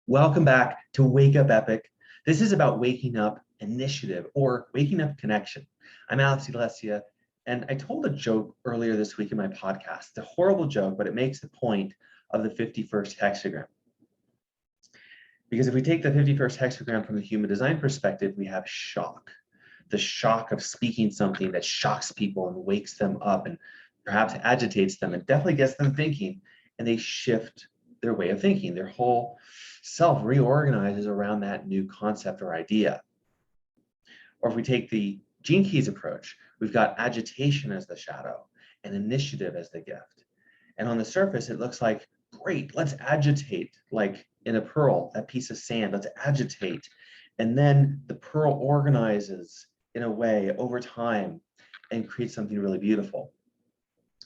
Welcome back to Wake Up Epic. This is about waking up initiative or waking up connection. I'm Alex Alessia, and I told a joke earlier this week in my podcast. It's a horrible joke, but it makes the point of the 51st hexagram. Because if we take the 51st hexagram from the human design perspective, we have shock. The shock of speaking something that shocks people and wakes them up and perhaps agitates them and definitely gets them thinking, and they shift their way of thinking. Their whole self reorganizes around that new concept or idea. Or if we take the Gene Keys approach, we've got agitation as the shadow and initiative as the gift. And on the surface, it looks like, great, let's agitate, like in a pearl, that piece of sand, let's agitate. And then the pearl organizes in a way over time and creates something really beautiful.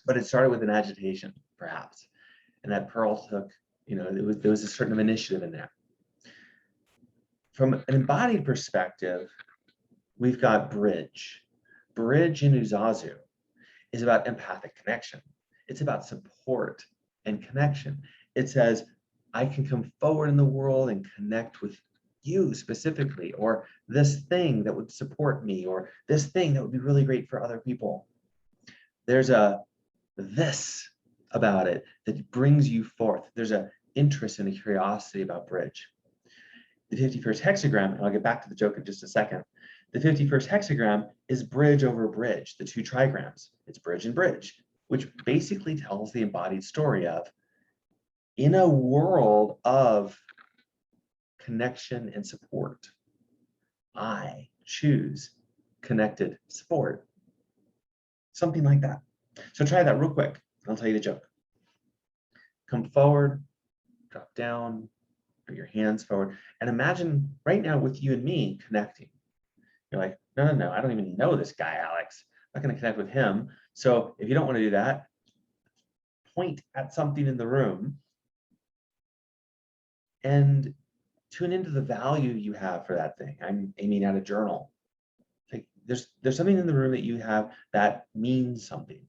But it started with an agitation, perhaps. And that pearl took, there was a certain initiative in there. From an embodied perspective, we've got bridge. Bridge in UZAZU is about empathic connection. It's about support and connection. It says, I can come forward in the world and connect with you specifically, or this thing that would support me, or this thing that would be really great for other people. There's a this about it that brings you forth. There's an interest and a curiosity about bridge. The 51st hexagram, and I'll get back to the joke in just a second. The 51st hexagram is bridge over bridge, the two trigrams. It's bridge and bridge, which basically tells the embodied story of, in a world of connection and support, I choose connected support. Something like that. So try that real quick. I'll tell you the joke. Come forward, drop down, put your hands forward, and imagine right now with you and me connecting. You're like, no, I don't even know this guy, Alex. I'm not going to connect with him. So if you don't want to do that, point at something in the room and tune into the value you have for that thing. I'm aiming at a journal. Like there's something in the room that you have that means something.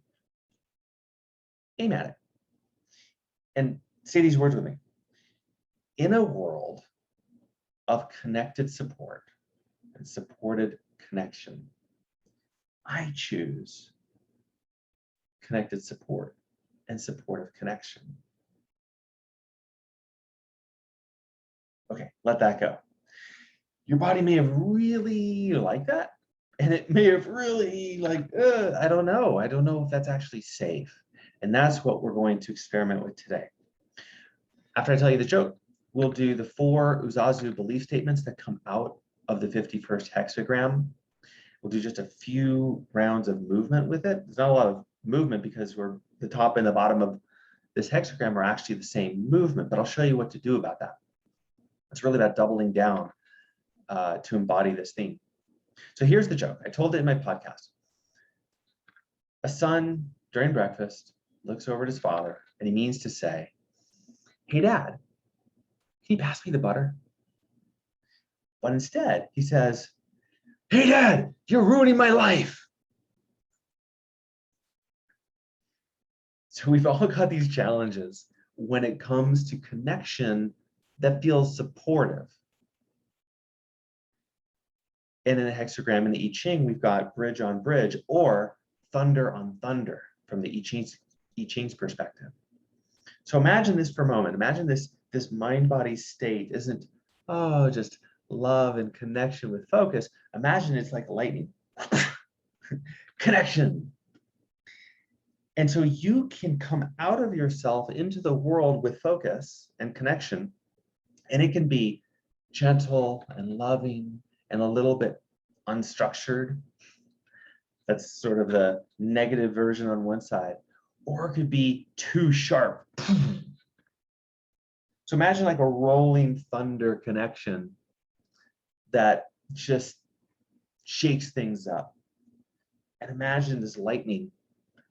Aim at it. And say these words with me. In a world of connected support and supported connection, I choose connected support and supportive connection. Okay, let that go. Your body may have really liked that, and it may have really I don't know if that's actually safe. And that's what we're going to experiment with today. After I tell you the joke, we'll do the 4 UZAZU belief statements that come out of the 51st hexagram. We'll do just a few rounds of movement with it. There's not a lot of movement because the top and the bottom of this hexagram are actually the same movement, but I'll show you what to do about that. It's really about doubling down to embody this theme. So here's the joke. I told it in my podcast. A son, during breakfast, looks over at his father, and he means to say, hey, Dad, can you pass me the butter? But instead, he says, hey, Dad, you're ruining my life. So we've all got these challenges when it comes to connection that feels supportive. And in the hexagram in the I Ching, we've got bridge on bridge or thunder on thunder from the I Ching's perspective. So imagine this for a moment. Imagine this mind-body state isn't, just love and connection with focus. Imagine it's like lightning. Connection. And so you can come out of yourself into the world with focus and connection, and it can be gentle and loving and a little bit unstructured. That's sort of the negative version on one side. Or it could be too sharp. So imagine like a rolling thunder connection that just shakes things up. And imagine this lightning,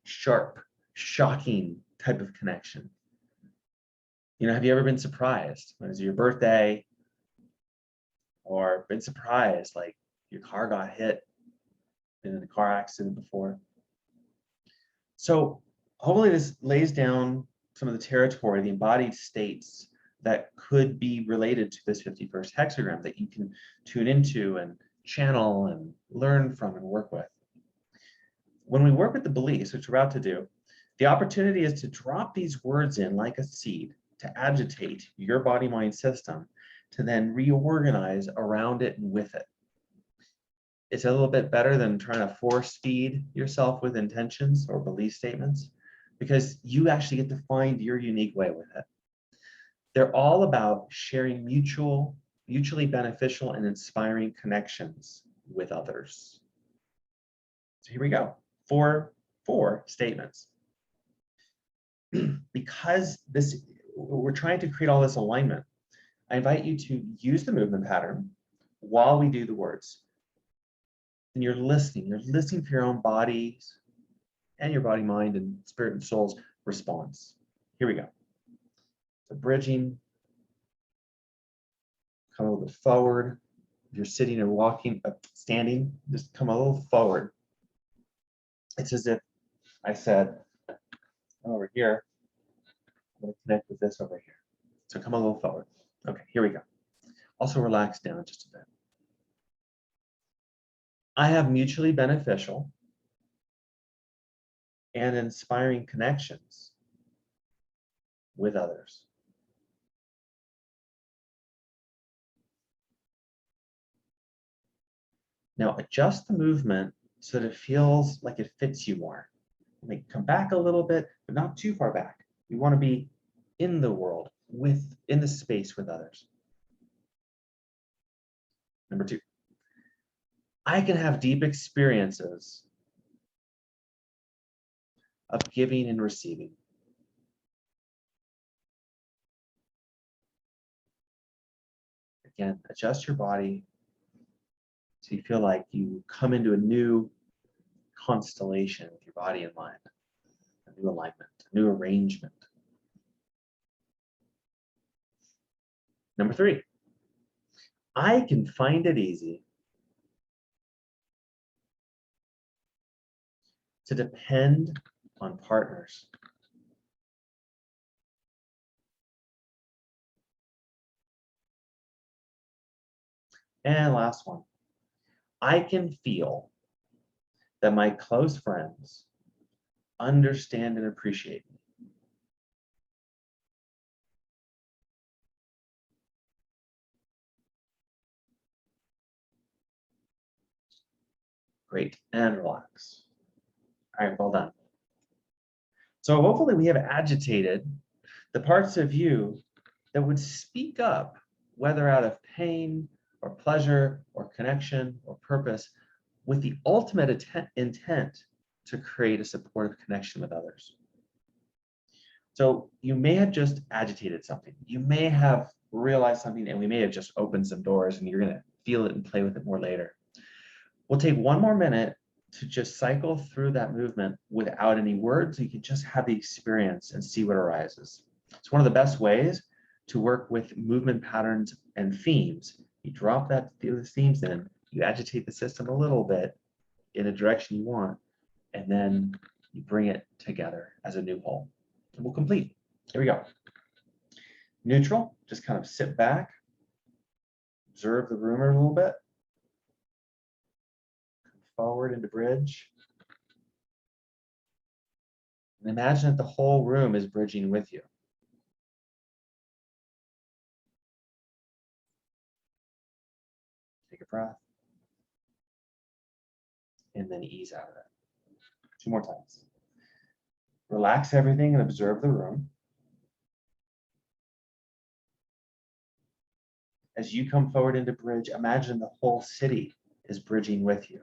sharp, shocking type of connection. Have you ever been surprised? When it was your birthday, or been surprised like your car got hit, been in a car accident before? So hopefully this lays down some of the territory, the embodied states that could be related to this 51st hexagram that you can tune into and channel and learn from and work with. When we work with the beliefs, which we're about to do, the opportunity is to drop these words in like a seed to agitate your body-mind system to then reorganize around it and with it. It's a little bit better than trying to force feed yourself with intentions or belief statements, because you actually get to find your unique way with it. They're all about sharing mutually beneficial and inspiring connections with others. So here we go. Four statements. Because we're trying to create all this alignment, I invite you to use the movement pattern while we do the words. And you're listening for your own bodies and your body, mind, and spirit and soul's response. Here we go. So bridging, come a little bit forward. If you're sitting or walking, standing, just come a little forward. It's as if I said, over here, I'm going to connect with this over here. So come a little forward. Okay, here we go. Also relax down just a bit. I have mutually beneficial and inspiring connections with others. Now adjust the movement so that it feels like it fits you more. Like come back a little bit, but not too far back. You want to be in the world, in the space with others. Number 2, I can have deep experiences of giving and receiving. Again, adjust your body so you feel like you come into a new constellation with your body and mind, a new alignment, a new arrangement. Number 3, I can find it easy to depend on partners. And last one, I can feel that my close friends understand and appreciate me. Great, and relax. All right, well done. So hopefully we have agitated the parts of you that would speak up, whether out of pain or pleasure or connection or purpose, with the ultimate intent to create a supportive connection with others. So you may have just agitated something. You may have realized something, and we may have just opened some doors, and you're going to feel it and play with it more later. We'll take one more minute to just cycle through that movement without any words. You can just have the experience and see what arises. It's one of the best ways to work with movement patterns and themes. You drop those themes in, you agitate the system a little bit in a direction you want, and then you bring it together as a new whole. And we'll complete. Here we go. Neutral, just kind of sit back, observe the room a little bit. Forward into bridge. And imagine that the whole room is bridging with you. Take a breath. And then ease out of it. 2 more times. Relax everything and observe the room. As you come forward into bridge, imagine the whole city is bridging with you.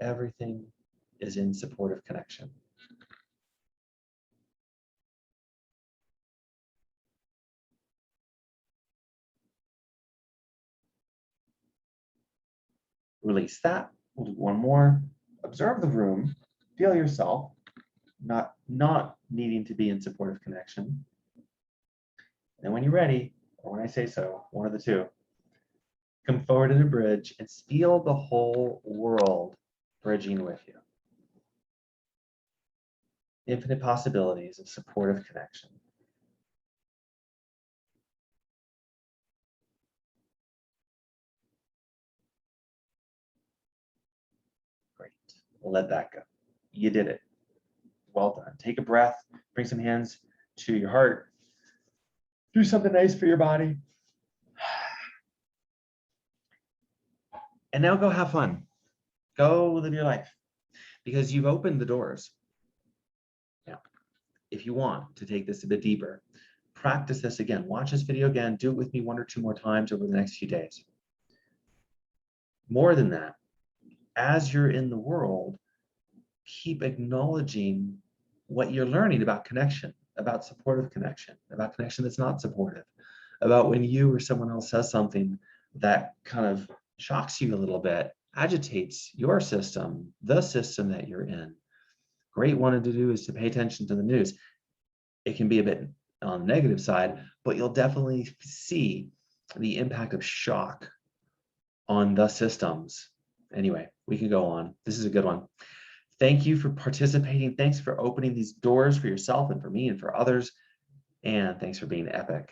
Everything is in supportive connection. Release that. We'll do one more. Observe the room. Feel yourself, not needing to be in supportive connection. And when you're ready, or when I say so, one of the two, come forward in a bridge and feel the whole world bridging with you. Infinite possibilities of supportive connection. let that go. You did it. Well done. Take a breath, bring some hands to your heart. Do something nice for your body. And now go have fun. Go live your life because you've opened the doors. Now, if you want to take this a bit deeper, practice this again. Watch this video again. Do it with me 1 or 2 more times over the next few days. More than that, as you're in the world, keep acknowledging what you're learning about connection, about supportive connection, about connection that's not supportive, about when you or someone else says something that kind of shocks you a little bit, agitates your system, the system that you're in. Great one to do is to pay attention to the news. It can be a bit on the negative side, but you'll definitely see the impact of shock on the systems. Anyway, we can go on. This is a good one. Thank you for participating. Thanks for opening these doors for yourself and for me and for others. And thanks for being epic.